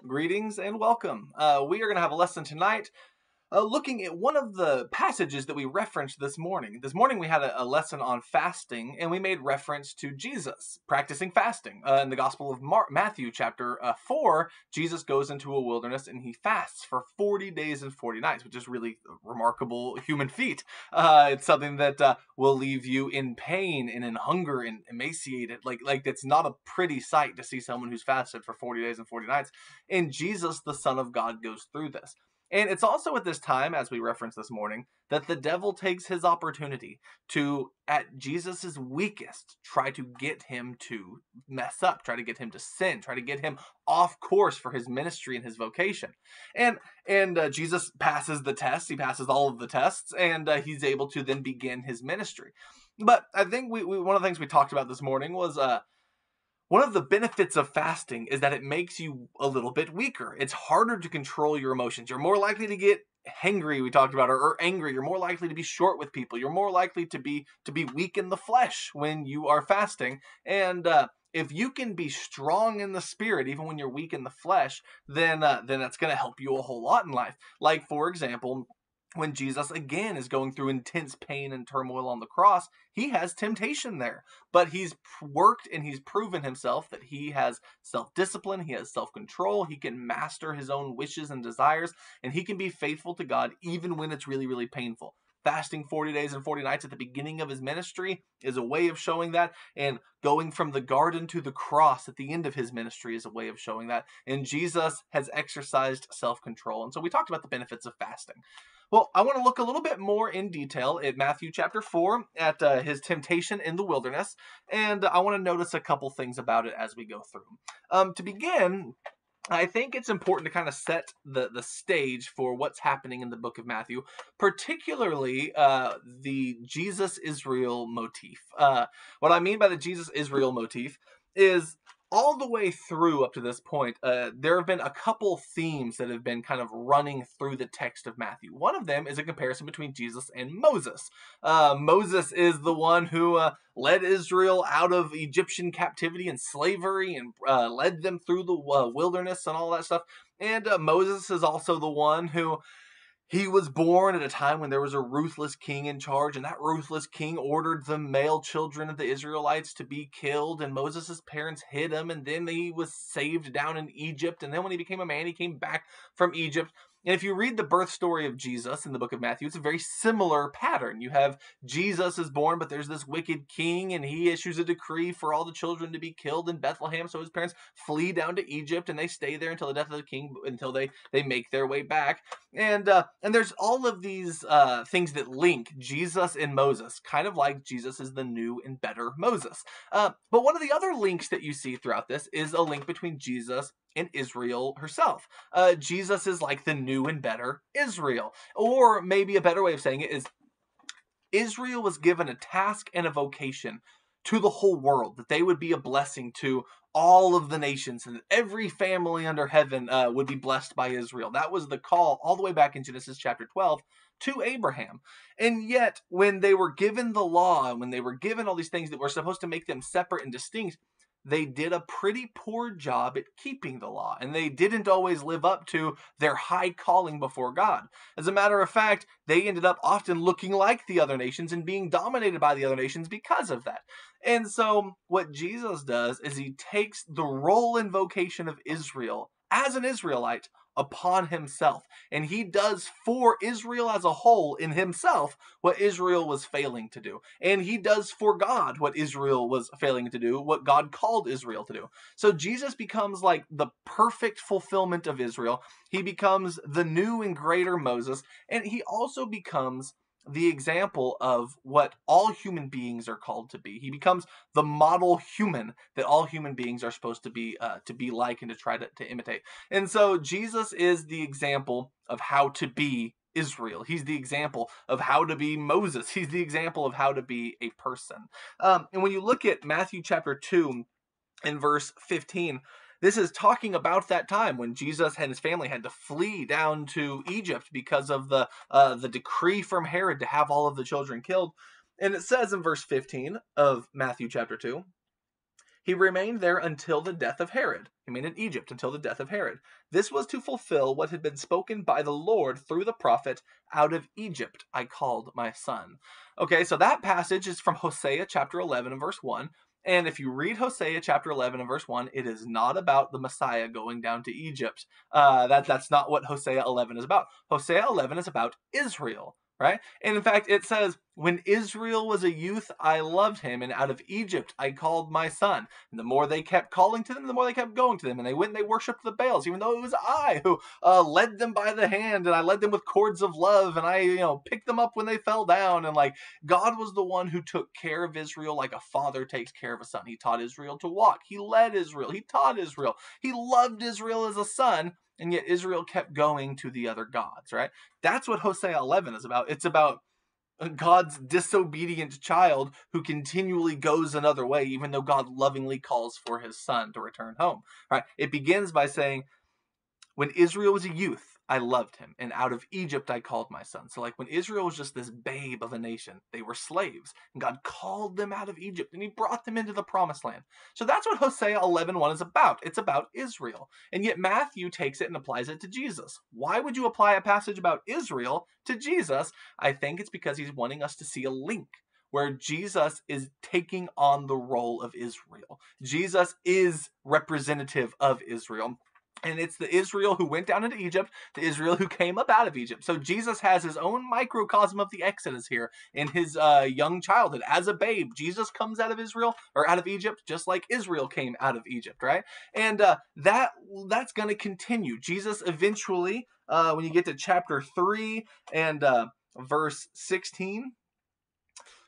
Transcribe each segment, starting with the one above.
Greetings and welcome. We are going to have a lesson tonight looking at one of the passages that we referenced this morning. This morning we had a lesson on fasting, and we made reference to Jesus practicing fasting. In the Gospel of Matthew, chapter 4, Jesus goes into a wilderness and he fasts for 40 days and 40 nights, which is really a remarkable human feat. It's something that will leave you in pain and in hunger and emaciated. Like it's not a pretty sight to see someone who's fasted for 40 days and 40 nights. And Jesus, the Son of God, goes through this. And it's also at this time, as we referenced this morning, that the devil takes his opportunity to, at Jesus' weakest, try to get him to mess up, try to get him to sin, try to get him off course for his ministry and his vocation. And Jesus passes the test. He passes all of the tests, and he's able to then begin his ministry. But I think one of the things we talked about this morning was one of the benefits of fasting is that it makes you a little bit weaker. It's harder to control your emotions. You're more likely to get hangry, we talked about, or angry. You're more likely to be short with people. You're more likely to be weak in the flesh when you are fasting. And if you can be strong in the spirit, even when you're weak in the flesh, then that's going to help you a whole lot in life. Like, for example, when Jesus again is going through intense pain and turmoil on the cross, he has temptation there. But he's worked and he's proven himself that he has self-discipline, he has self-control, he can master his own wishes and desires, and he can be faithful to God even when it's really, really painful. Fasting 40 days and 40 nights at the beginning of his ministry is a way of showing that, and going from the garden to the cross at the end of his ministry is a way of showing that. And Jesus has exercised self-control. And so we talked about the benefits of fasting. Well, I want to look a little bit more in detail at Matthew chapter 4, at his temptation in the wilderness, and I want to notice a couple things about it as we go through. To begin, I think it's important to kind of set the stage for what's happening in the book of Matthew, particularly the Jesus-Israel motif. What I mean by the Jesus-Israel motif is all the way through up to this point, there have been a couple themes that have been kind of running through the text of Matthew. One of them is a comparison between Jesus and Moses. Moses is the one who led Israel out of Egyptian captivity and slavery and led them through the wilderness and all that stuff. And Moses is also the one who he was born at a time when there was a ruthless king in charge, and that ruthless king ordered the male children of the Israelites to be killed, and Moses' parents hid him, and then he was saved down in Egypt, and then when he became a man, he came back from Egypt. And if you read the birth story of Jesus in the book of Matthew, it's a very similar pattern. You have Jesus is born, but there's this wicked king, and he issues a decree for all the children to be killed in Bethlehem. So his parents flee down to Egypt, and they stay there until the death of the king, until they make their way back. And there's all of these things that link Jesus and Moses, kind of like Jesus is the new and better Moses. But one of the other links that you see throughout this is a link between Jesus and Israel herself. Jesus is like the new and better Israel. Or maybe a better way of saying it is Israel was given a task and a vocation to the whole world, that they would be a blessing to all of the nations, and that every family under heaven would be blessed by Israel. That was the call all the way back in Genesis chapter 12 to Abraham. And yet, when they were given the law, when they were given all these things that were supposed to make them separate and distinct, they did a pretty poor job at keeping the law, and they didn't always live up to their high calling before God. As a matter of fact, they ended up often looking like the other nations and being dominated by the other nations because of that. And so what Jesus does is he takes the role and vocation of Israel as an Israelite upon himself, and he does for Israel as a whole in himself what Israel was failing to do, and he does for God what Israel was failing to do, what God called Israel to do. So Jesus becomes like the perfect fulfillment of Israel. He becomes the new and greater Moses, and he also becomes the example of what all human beings are called to be. He becomes the model human that all human beings are supposed to be like and to try to imitate. And so Jesus is the example of how to be Israel. He's the example of how to be Moses. He's the example of how to be a person. And when you look at Matthew chapter 2 and verse 15, this is talking about that time when Jesus and his family had to flee down to Egypt because of the decree from Herod to have all of the children killed. And it says in verse 15 of Matthew chapter 2, He remained there until the death of Herod. He remained in Egypt until the death of Herod. This was to fulfill what had been spoken by the Lord through the prophet, "Out of Egypt I called my son." Okay, so that passage is from Hosea chapter 11 and verse 1. And if you read Hosea chapter 11 and verse 1, it is not about the Messiah going down to Egypt. That's not what Hosea 11 is about. Hosea 11 is about Israel, right? And in fact, it says, "When Israel was a youth, I loved him, and out of Egypt I called my son." And the more they kept calling to them, the more they kept going to them. And they went and they worshipped the Baals, even though it was I who led them by the hand, and I led them with cords of love, and I picked them up when they fell down. And like, God was the one who took care of Israel like a father takes care of a son. He taught Israel to walk. He led Israel. He taught Israel. He loved Israel as a son. And yet Israel kept going to the other gods, right? That's what Hosea 11 is about. It's about God's disobedient child who continually goes another way, even though God lovingly calls for his son to return home, right? It begins by saying, "When Israel was a youth, I loved him, and out of Egypt I called my son." So like when Israel was just this babe of a nation, they were slaves, and God called them out of Egypt, and he brought them into the promised land. So that's what Hosea 11:1 is about. It's about Israel. And yet Matthew takes it and applies it to Jesus. Why would you apply a passage about Israel to Jesus? I think it's because he's wanting us to see a link where Jesus is taking on the role of Israel. Jesus is representative of Israel. And it's the Israel who went down into Egypt, the Israel who came up out of Egypt. So Jesus has his own microcosm of the Exodus here in his young childhood. As a babe, Jesus comes out of Israel, or out of Egypt, just like Israel came out of Egypt, right? And that's going to continue. Jesus eventually, when you get to chapter 3 and verse 16,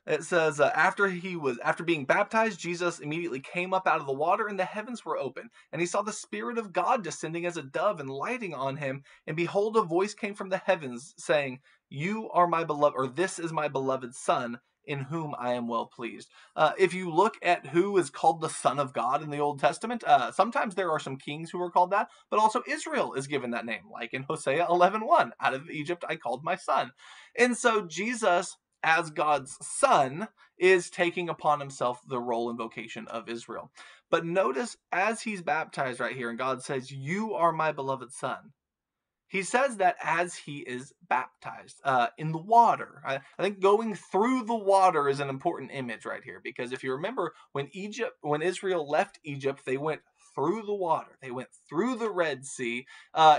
it says, after being baptized, Jesus immediately came up out of the water, and the heavens were open. And he saw the Spirit of God descending as a dove and lighting on him. And behold, a voice came from the heavens saying, "You are my beloved," or "This is my beloved Son, in whom I am well pleased." If you look at who is called the Son of God in the Old Testament, sometimes there are some kings who are called that, but also Israel is given that name, like in Hosea 11:1, "Out of Egypt I called my son." And so Jesus, as God's son, is taking upon himself the role and vocation of Israel. But notice, as he's baptized right here, and God says, "You are my beloved son," he says that as he is baptized in the water. I think going through the water is an important image right here, because if you remember, when Israel left Egypt, they went through the water. They went through the Red Sea.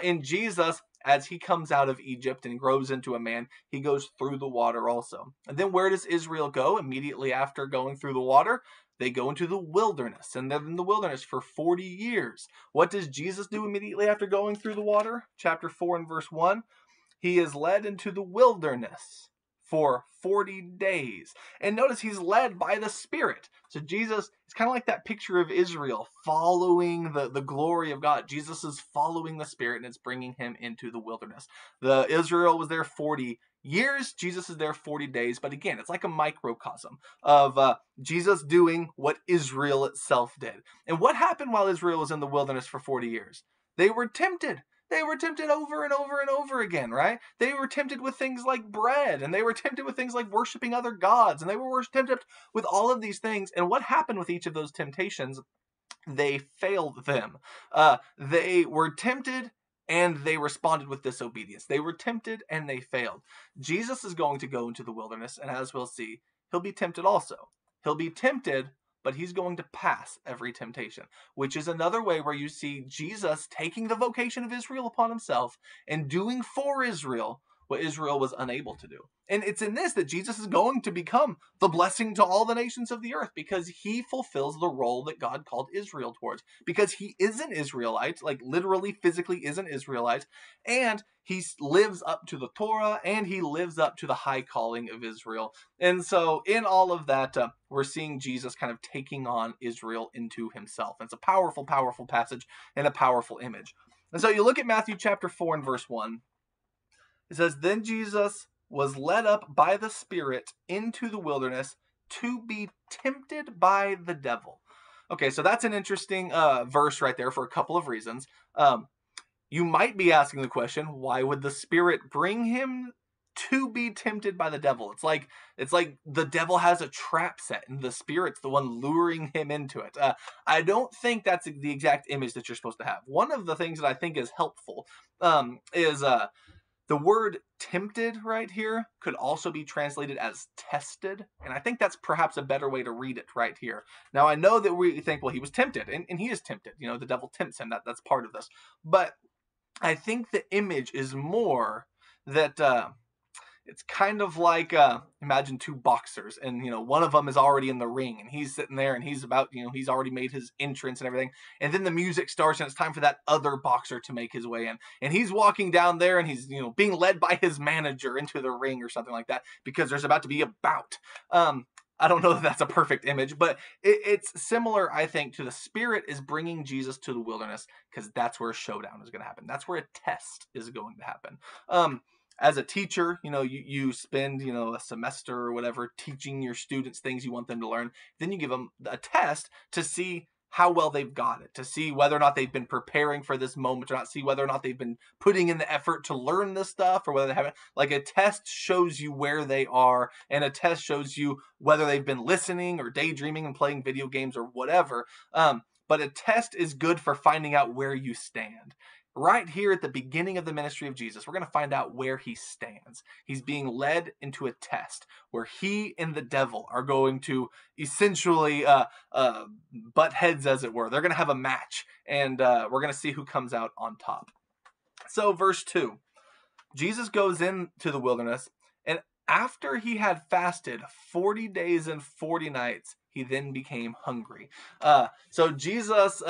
In Jesus, as he comes out of Egypt and grows into a man, he goes through the water also. And then where does Israel go immediately after going through the water? They go into the wilderness, and they're in the wilderness for 40 years. What does Jesus do immediately after going through the water? Chapter 4 and verse 1, he is led into the wilderness for 40 days. And notice he's led by the Spirit. So Jesus is kind of like that picture of Israel following the glory of God. Jesus is following the Spirit, and it's bringing him into the wilderness. Israel was there 40 years. Jesus is there 40 days. But again, it's like a microcosm of Jesus doing what Israel itself did. And what happened while Israel was in the wilderness for 40 years? They were tempted. They were tempted over and over and over again, right? They were tempted with things like bread, and they were tempted with things like worshiping other gods, and they were tempted with all of these things. And what happened with each of those temptations? They failed them. They were tempted, and they responded with disobedience. They were tempted, and they failed. Jesus is going to go into the wilderness, and as we'll see, he'll be tempted also. He'll be tempted, but he's going to pass every temptation, which is another way where you see Jesus taking the vocation of Israel upon himself and doing for Israel what Israel was unable to do. And it's in this that Jesus is going to become the blessing to all the nations of the earth, because he fulfills the role that God called Israel towards, because he is an Israelite, like literally, physically is an Israelite, and he lives up to the Torah, and he lives up to the high calling of Israel. And so in all of that, we're seeing Jesus kind of taking on Israel into himself. And it's a powerful, powerful passage and a powerful image. And so you look at Matthew chapter 4 and verse 1. It says, "Then Jesus was led up by the Spirit into the wilderness to be tempted by the devil." Okay, so that's an interesting verse right there for a couple of reasons. You might be asking the question, why would the Spirit bring him to be tempted by the devil. It's like the devil has a trap set and the spirit's the one luring him into it. I don't think that's the exact image that you're supposed to have. One of the things that I think is helpful is the word tempted right here could also be translated as tested. And I think that's perhaps a better way to read it right here. Now, I know that we think, well, he was tempted, and he is tempted. You know, the devil tempts him. That's part of this. But I think the image is more that it's kind of like imagine two boxers, and one of them is already in the ring, and he's sitting there, and he's about he's already made his entrance and everything, and then the music starts, and it's time for that other boxer to make his way in, and he's walking down there, and he's being led by his manager into the ring or something like that because there's about to be a bout. I don't know if that's a perfect image, but it's similar, I think, to the Spirit is bringing Jesus to the wilderness because that's where a showdown is going to happen. That's where a test is going to happen. As a teacher, you spend, a semester or whatever teaching your students things you want them to learn. Then you give them a test to see how well they've got it, to see whether or not they've been preparing for this moment or not, see whether or not they've been putting in the effort to learn this stuff or whether they haven't. Like a test shows you where they are, and a test shows you whether they've been listening or daydreaming and playing video games or whatever. But a test is good for finding out where you stand. Right here at the beginning of the ministry of Jesus, we're going to find out where he stands. He's being led into a test where he and the devil are going to essentially butt heads, as it were. They're going to have a match, and we're going to see who comes out on top. So verse 2, Jesus goes into the wilderness, and after he had fasted 40 days and 40 nights, he then became hungry. So Jesus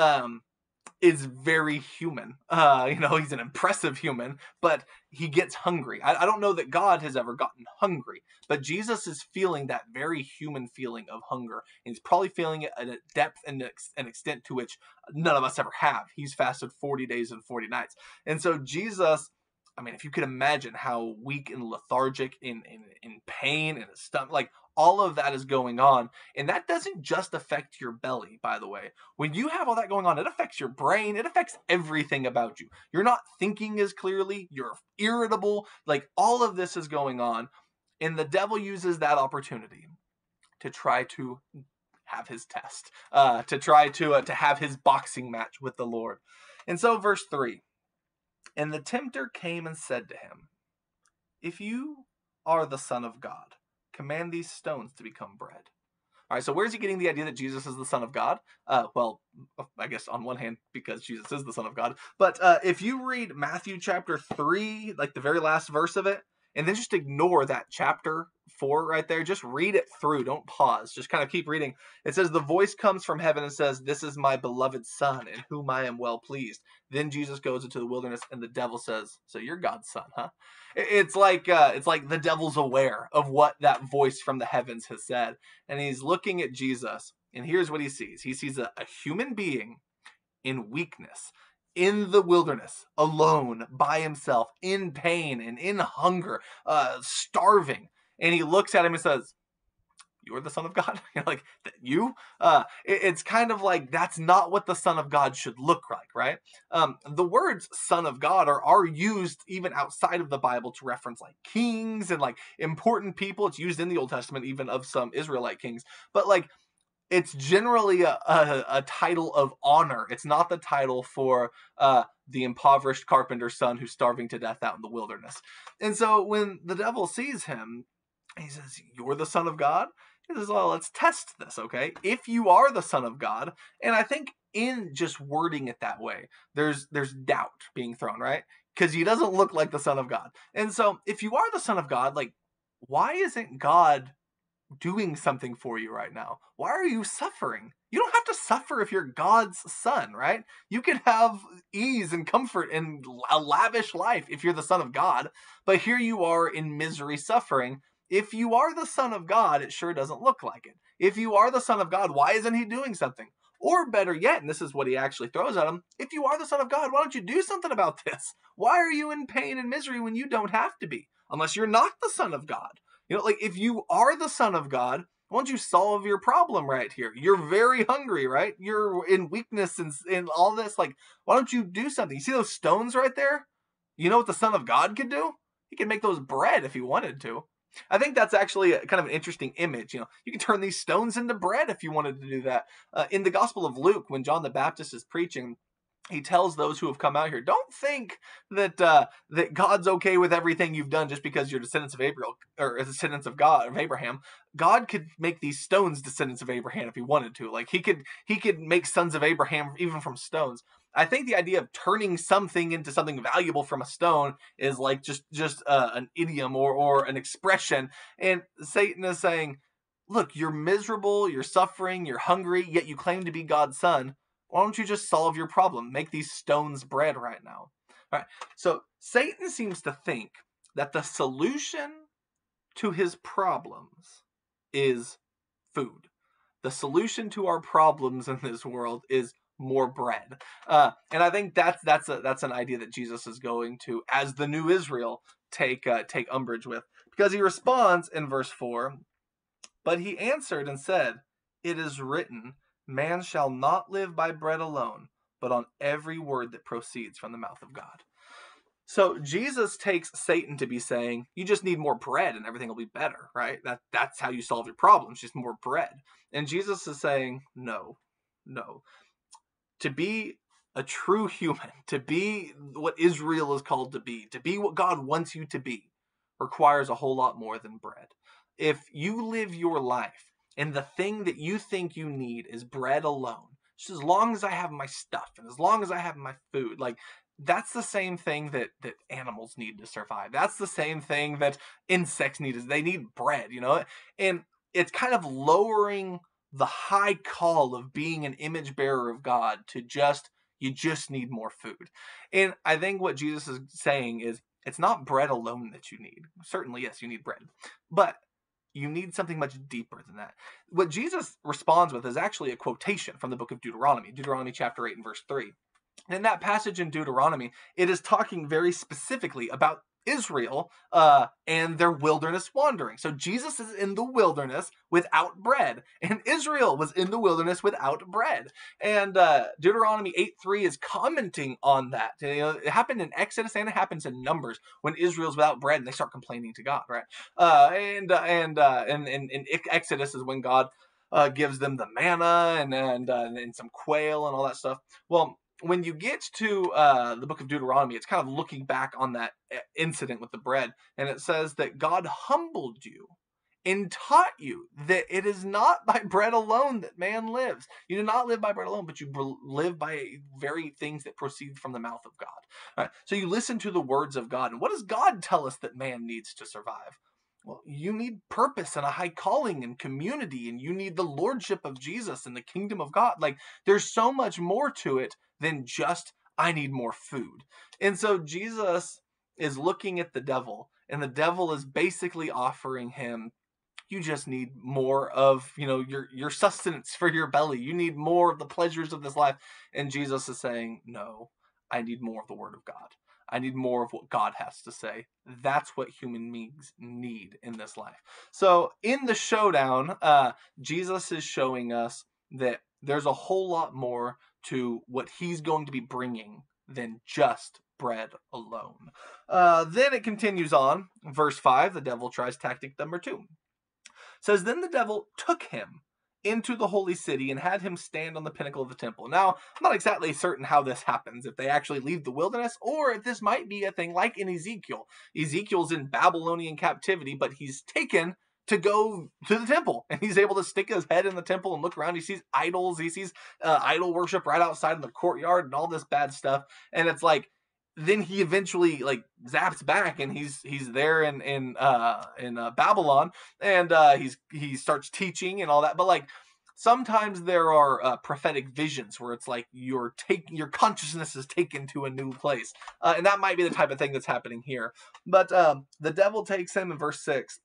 is very human. He's an impressive human, but he gets hungry. I don't know that God has ever gotten hungry, but Jesus is feeling that very human feeling of hunger. And he's probably feeling it at a depth and an extent to which none of us ever have. He's fasted 40 days and 40 nights. And so Jesus, if you could imagine how weak and lethargic, in pain, and his stomach, like all of that is going on. And that doesn't just affect your belly, by the way. When you have all that going on, it affects your brain. It affects everything about you. You're not thinking as clearly. You're irritable. Like all of this is going on. And the devil uses that opportunity to try to have his test, to try to have his boxing match with the Lord. And so verse 3, and the tempter came and said to him, if you are the Son of God, command these stones to become bread. All right, so where's he getting the idea that Jesus is the Son of God? Well, I guess on one hand, because Jesus is the Son of God. But if you read Matthew chapter 3, like the very last verse of it, and then just ignore that chapter 4 right there, just read it through. Don't pause. Just kind of keep reading. It says, the voice comes from heaven and says, this is my beloved Son, in whom I am well pleased. Then Jesus goes into the wilderness, and the devil says, so you're God's son, huh? It's like the devil's aware of what that voice from the heavens has said. And he's looking at Jesus, and here's what he sees. He sees a human being in weakness, in the wilderness, alone, by himself, in pain and in hunger, starving. And he looks at him and says, you're the Son of God? Like, you? It's kind of like, that's not what the Son of God should look like, right? The words Son of God are used even outside of the Bible to reference like kings and like important people. It's used in the Old Testament even of some Israelite kings. But like, it's generally a title of honor. It's not the title for the impoverished carpenter's son who's starving to death out in the wilderness. And so when the devil sees him, he says, you're the Son of God? He says, well, let's test this, okay? If you are the Son of God, and I think in just wording it that way, there's doubt being thrown, right? Because he doesn't look like the Son of God. And so if you are the Son of God, like, why isn't God doing something for you right now? Why are you suffering? You don't have to suffer if you're God's son, right? You can have ease and comfort and a lavish life if you're the Son of God, but here you are in misery, suffering. If you are the Son of God, it sure doesn't look like it. If you are the Son of God, why isn't he doing something? Or better yet, and this is what he actually throws at him, if you are the Son of God, why don't you do something about this? Why are you in pain and misery when you don't have to be? Unless you're not the Son of God. Like if you are the Son of God, why don't you solve your problem right here? You're very hungry, right? You're in weakness and all this. Like, why don't you do something? You see those stones right there? You know what the Son of God could do? He could make those bread if he wanted to. I think that's actually kind of an interesting image. You can turn these stones into bread if you wanted to do that. In the Gospel of Luke, when John the Baptist is preaching, he tells those who have come out here, don't think that that God's okay with everything you've done just because you're descendants of Abraham or descendants of God of Abraham. God could make these stones descendants of Abraham if he wanted to. Like he could make sons of Abraham even from stones. I think the idea of turning something into something valuable from a stone is like just an idiom or an expression. And Satan is saying, look, you're miserable, you're suffering, you're hungry, yet you claim to be God's son. Why don't you just solve your problem? Make these stones bread right now. All right. So Satan seems to think that the solution to his problems is food. The solution to our problems in this world is more bread. And I think that's an idea that Jesus is going to, as the new Israel, take umbrage with, because he responds in verse 4. But he answered and said, "It is written, man shall not live by bread alone, but on every word that proceeds from the mouth of God." So Jesus takes Satan to be saying, you just need more bread and everything will be better, right? That's how you solve your problems, just more bread. And Jesus is saying, no. To be a true human, to be what Israel is called to be what God wants you to be, requires a whole lot more than bread. If you live your life and the thing that you think you need is bread alone, just as long as I have my stuff and as long as I have my food, like that's the same thing that animals need to survive. That's the same thing that insects need. Is they need bread, and it's kind of lowering the high call of being an image bearer of God to you just need more food. And I think what Jesus is saying is it's not bread alone that you need. Certainly, yes, you need bread, but you need something much deeper than that. What Jesus responds with is actually a quotation from the book of Deuteronomy chapter 8 and verse 3. And in that passage in Deuteronomy, it is talking very specifically about Israel and their wilderness wandering. So Jesus is in the wilderness without bread, and Israel was in the wilderness without bread. And Deuteronomy 8:3 is commenting on that. It happened in Exodus and it happens in Numbers when Israel's without bread and they start complaining to God, right? And in Exodus is when God gives them the manna and some quail and all that stuff. Well, when you get to the book of Deuteronomy, it's kind of looking back on that incident with the bread. And it says that God humbled you and taught you that it is not by bread alone that man lives. You do not live by bread alone, but you live by very things that proceed from the mouth of God. All right? So you listen to the words of God. And what does God tell us that man needs to survive? Well, you need purpose and a high calling and community, and you need the lordship of Jesus and the kingdom of God. Like, there's so much more to it than just, I need more food. And so Jesus is looking at the devil, and the devil is basically offering him, you just need more of, your sustenance for your belly. You need more of the pleasures of this life. And Jesus is saying, no, I need more of the word of God. I need more of what God has to say. That's what human beings need in this life. So in the showdown, Jesus is showing us that there's a whole lot more to what he's going to be bringing than just bread alone. Then it continues on. Verse 5, the devil tries tactic number 2. It says, then the devil took him into the holy city and had him stand on the pinnacle of the temple. Now, I'm not exactly certain how this happens, if they actually leave the wilderness, or if this might be a thing like in Ezekiel. Ezekiel's in Babylonian captivity, but he's taken to go to the temple, and he's able to stick his head in the temple and look around. He sees idols, he sees idol worship right outside in the courtyard and all this bad stuff, and it's like, then he eventually zaps back, and he's there in Babylon, and he starts teaching and all that. But sometimes there are prophetic visions where it's like your consciousness is taken to a new place, and that might be the type of thing that's happening here. But the devil takes him in verse 6,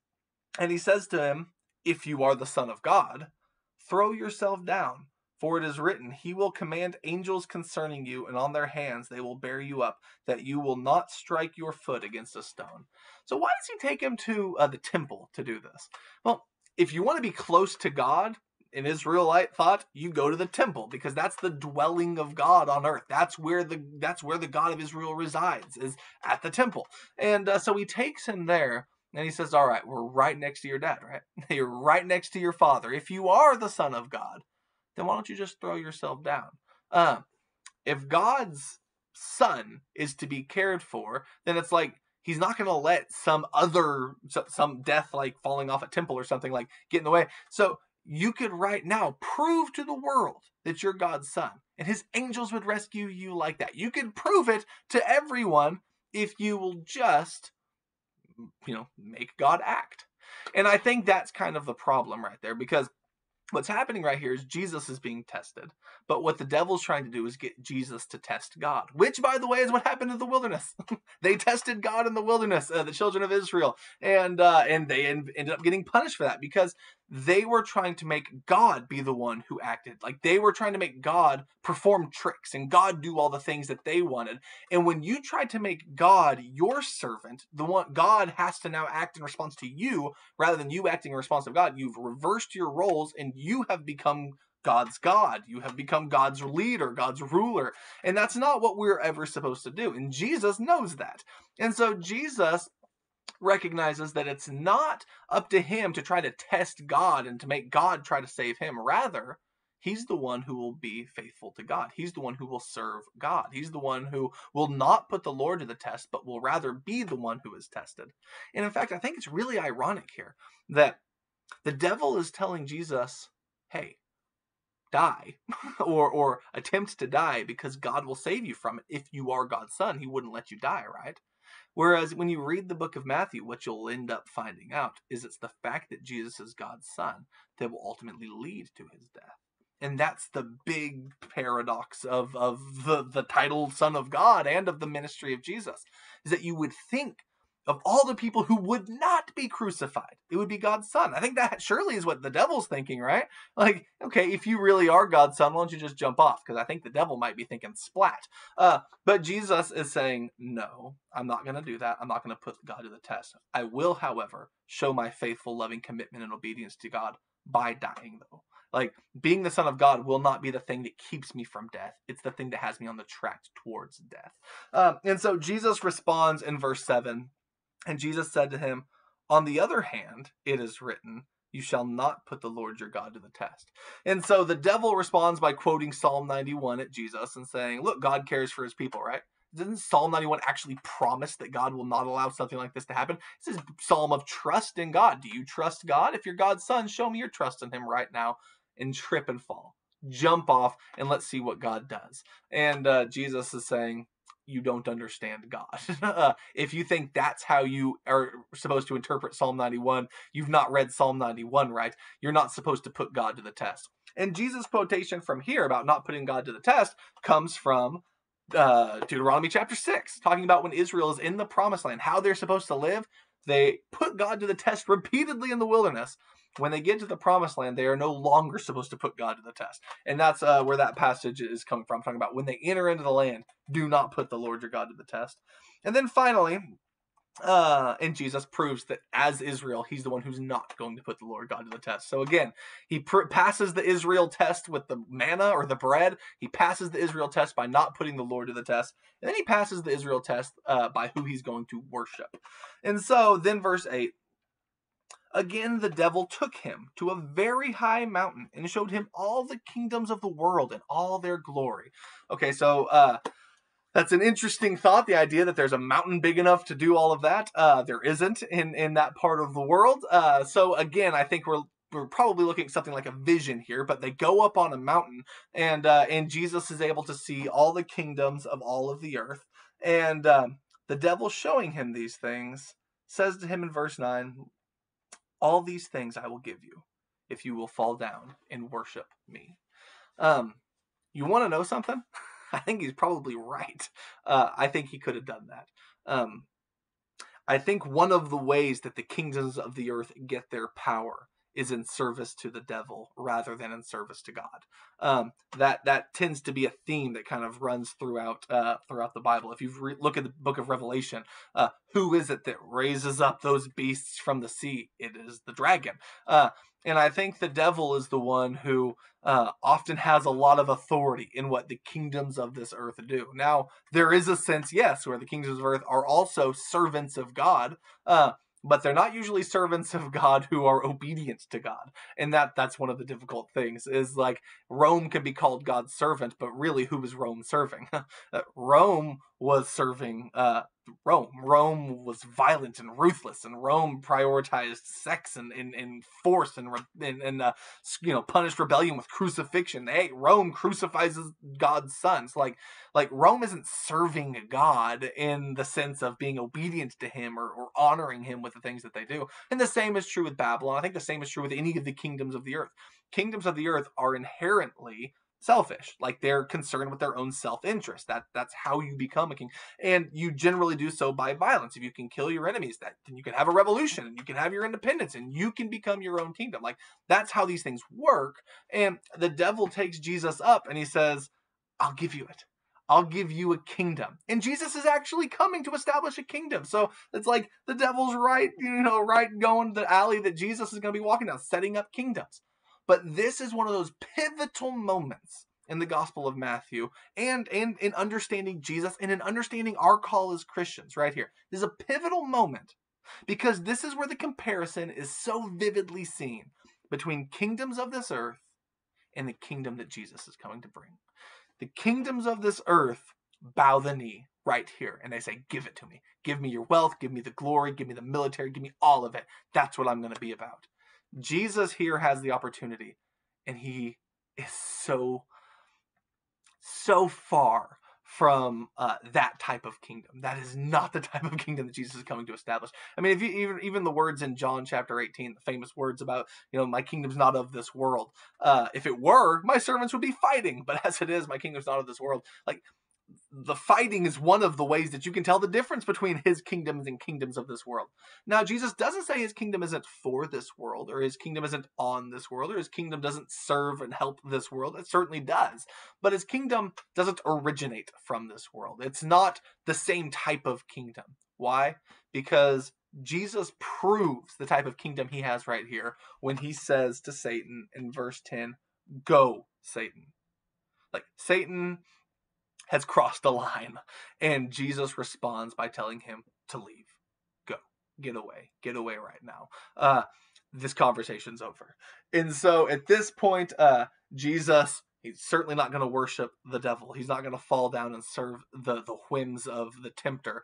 and he says to him, "If you are the Son of God, throw yourself down. For it is written, he will command angels concerning you, and on their hands they will bear you up, that you will not strike your foot against a stone." So why does he take him to the temple to do this? Well, if you want to be close to God, in Israelite thought, you go to the temple because that's the dwelling of God on earth. That's where the God of Israel resides, is at the temple. And so he takes him there and he says, all right, we're right next to your dad, right? You're right next to your father. If you are the Son of God, then why don't you just throw yourself down? If God's son is to be cared for, then it's like he's not going to let some death like falling off a temple or something like get in the way. So you could right now prove to the world that you're God's son, and his angels would rescue you like that. You could prove it to everyone if you will just, make God act. And I think that's kind of the problem right there, because what's happening right here is Jesus is being tested. But what the devil's trying to do is get Jesus to test God, which, by the way, is what happened in the wilderness. They tested God in the wilderness, the children of Israel, and they ended up getting punished for that because they were trying to make God be the one who acted. Like, they were trying to make God perform tricks and God do all the things that they wanted. And when you try to make God your servant, the one God has to now act in response to you rather than you acting in response to God, you've reversed your roles and you have become God's God. You have become God's leader, God's ruler. And that's not what we're ever supposed to do. And Jesus knows that. And so Jesus recognizes that it's not up to him to try to test God and to make God try to save him. Rather, he's the one who will be faithful to God. He's the one who will serve God. He's the one who will not put the Lord to the test, but will rather be the one who is tested. And in fact, I think it's really ironic here that the devil is telling Jesus, hey, die or attempt to die because God will save you from it. If you are God's son, he wouldn't let you die, right? Whereas when you read the book of Matthew, what you'll end up finding out is it's the fact that Jesus is God's son that will ultimately lead to his death. And that's the big paradox of the title Son of God and of the ministry of Jesus, is that you would think of all the people who would not be crucified, it would be God's son. I think that surely is what the devil's thinking, right? Like, okay, if you really are God's son, why don't you just jump off? Because I think the devil might be thinking splat. But Jesus is saying, no, I'm not going to do that. I'm not going to put God to the test. I will, however, show my faithful, loving commitment and obedience to God by dying, though. Like, being the Son of God will not be the thing that keeps me from death. It's the thing that has me on the track towards death. And so Jesus responds in verse 7. And Jesus said to him, on the other hand, it is written, you shall not put the Lord your God to the test. And so the devil responds by quoting Psalm 91 at Jesus and saying, look, God cares for his people, right? Doesn't Psalm 91 actually promise that God will not allow something like this to happen? This is a psalm of trust in God. Do you trust God? If you're God's son, show me your trust in him right now and trip and fall. Jump off and let's see what God does. And Jesus is saying, you don't understand God. If you think that's how you are supposed to interpret Psalm 91, you've not read Psalm 91 right. You're not supposed to put God to the test. And Jesus' quotation from here about not putting God to the test comes from Deuteronomy chapter 6, talking about when Israel is in the promised land, how they're supposed to live. They put God to the test repeatedly in the wilderness. When they get to the promised land, they are no longer supposed to put God to the test. And that's where that passage is coming from, talking about when they enter into the land, do not put the Lord your God to the test. And then finally, and Jesus proves that as Israel, he's the one who's not going to put the Lord God to the test. So again, he passes the Israel test with the manna or the bread. He passes the Israel test by not putting the Lord to the test. And then he passes the Israel test by who he's going to worship. And so then verse 8, again, the devil took him to a very high mountain and showed him all the kingdoms of the world and all their glory. Okay, so that's an interesting thought, the idea that there's a mountain big enough to do all of that. There isn't in that part of the world. So again, I think we're probably looking at something like a vision here, but they go up on a mountain and Jesus is able to see all the kingdoms of all of the earth. And the devil showing him these things says to him in verse 9, all these things I will give you if you will fall down and worship me. You want to know something? I think he's probably right. I think he could have done that. I think one of the ways that the kingdoms of the earth get their power is in service to the devil rather than in service to God. That tends to be a theme that kind of runs throughout the Bible. If you look at the book of Revelation, who is it that raises up those beasts from the sea? It is the dragon. And I think the devil is the one who often has a lot of authority in what the kingdoms of this earth do. Now, there is a sense, yes, where the kingdoms of earth are also servants of God, but they're not usually servants of God who are obedient to God. And that's one of the difficult things, is like Rome can be called God's servant, but really, who was Rome serving? Rome was serving Rome. Rome was violent and ruthless, and Rome prioritized sex and force and punished rebellion with crucifixion. Hey, Rome crucifies God's sons. Like Rome isn't serving God in the sense of being obedient to him or honoring him with the things that they do. And the same is true with Babylon. I think the same is true with any of the kingdoms of the earth. Kingdoms of the earth are inherently selfish. Like, they're concerned with their own self-interest. That's how you become a king. And you generally do so by violence. If you can kill your enemies, then you can have a revolution, and you can have your independence, and you can become your own kingdom. Like, that's how these things work. And the devil takes Jesus up and he says, I'll give you it. I'll give you a kingdom. And Jesus is actually coming to establish a kingdom. So it's like the devil's right going the alley that Jesus is going to be walking down, setting up kingdoms. But this is one of those pivotal moments in the Gospel of Matthew and in understanding Jesus and in understanding our call as Christians right here. This is a pivotal moment because this is where the comparison is so vividly seen between kingdoms of this earth and the kingdom that Jesus is coming to bring. The kingdoms of this earth bow the knee right here, and they say, give it to me. Give me your wealth, give me the glory, give me the military, give me all of it. That's what I'm going to be about. Jesus here has the opportunity, and he is so far from that type of kingdom. That is not the type of kingdom that Jesus is coming to establish. I mean, if you even the words in John chapter 18, the famous words about, my kingdom's not of this world. If it were, my servants would be fighting. But as it is, my kingdom's not of this world. Like, the fighting is one of the ways that you can tell the difference between his kingdoms and kingdoms of this world. Now, Jesus doesn't say his kingdom isn't for this world, or his kingdom isn't on this world, or his kingdom doesn't serve and help this world. It certainly does. But his kingdom doesn't originate from this world. It's not the same type of kingdom. Why? Because Jesus proves the type of kingdom he has right here when he says to Satan in verse 10, go, Satan. Like, Satan has crossed a line, and Jesus responds by telling him to leave. Go. Get away right now. This conversation's over. And so at this point, Jesus, he's certainly not going to worship the devil. He's not going to fall down and serve the whims of the tempter.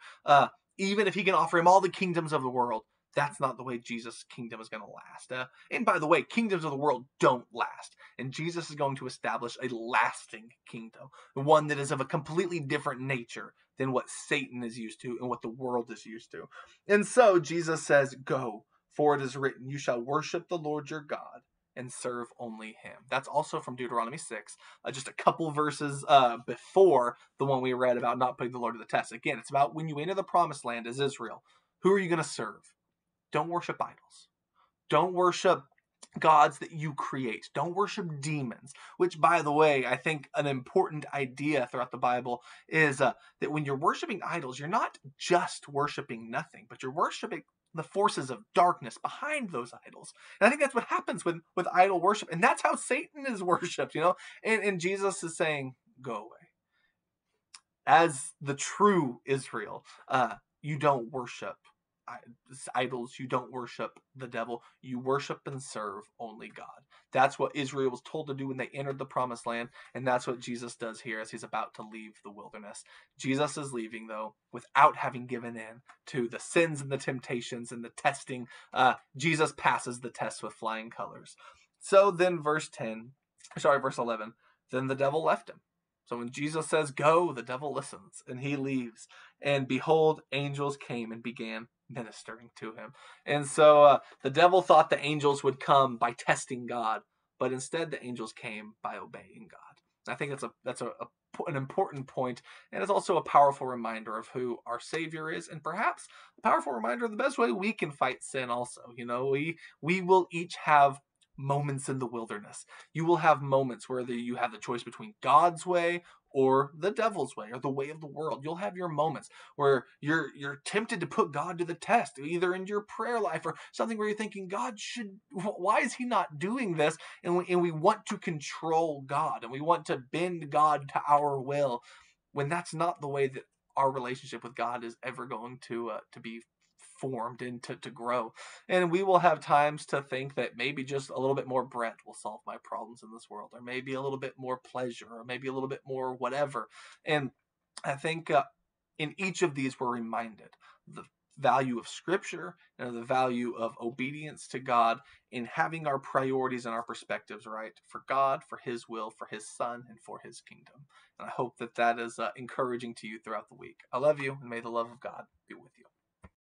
Even if he can offer him all the kingdoms of the world, that's not the way Jesus' kingdom is going to last. And by the way, kingdoms of the world don't last. And Jesus is going to establish a lasting kingdom, one that is of a completely different nature than what Satan is used to and what the world is used to. And so Jesus says, go, for it is written, you shall worship the Lord your God and serve only him. That's also from Deuteronomy 6, just a couple verses before the one we read about not putting the Lord to the test. Again, it's about when you enter the promised land as Israel, who are you going to serve? Don't worship idols. Don't worship gods that you create. Don't worship demons, which, by the way, I think an important idea throughout the Bible is that when you're worshiping idols, you're not just worshiping nothing, but you're worshiping the forces of darkness behind those idols. And I think that's what happens with idol worship. And that's how Satan is worshipped, And Jesus is saying, go away. As the true Israel, you don't worship idols, you don't worship the devil, you worship and serve only God. That's what Israel was told to do when they entered the promised land, and that's what Jesus does here as he's about to leave the wilderness. Jesus is leaving, though, without having given in to the sins and the temptations and the testing. Jesus passes the test with flying colors. So then verse 11, then the devil left him. So when Jesus says go, the devil listens, and he leaves. And behold, angels came and began ministering to him. And so the devil thought the angels would come by testing God, but instead the angels came by obeying God. I think an important point, and it's also a powerful reminder of who our Savior is, and perhaps a powerful reminder of the best way we can fight sin. Also, we will each have moments in the wilderness. You will have moments where you have the choice between God's way or the devil's way or the way of the world. You'll have your moments where you're tempted to put God to the test, either in your prayer life or something where you're thinking why is he not doing this? And we want to control God and we want to bend God to our will, when that's not the way that our relationship with God is ever going to be formed and to grow. And we will have times to think that maybe just a little bit more bread will solve my problems in this world, or maybe a little bit more pleasure, or maybe a little bit more whatever. And I think in each of these we're reminded the value of Scripture and the value of obedience to God in having our priorities and our perspectives right for God, for His will, for His Son, and for His kingdom. And I hope that is encouraging to you throughout the week. I love you, and may the love of God be with you.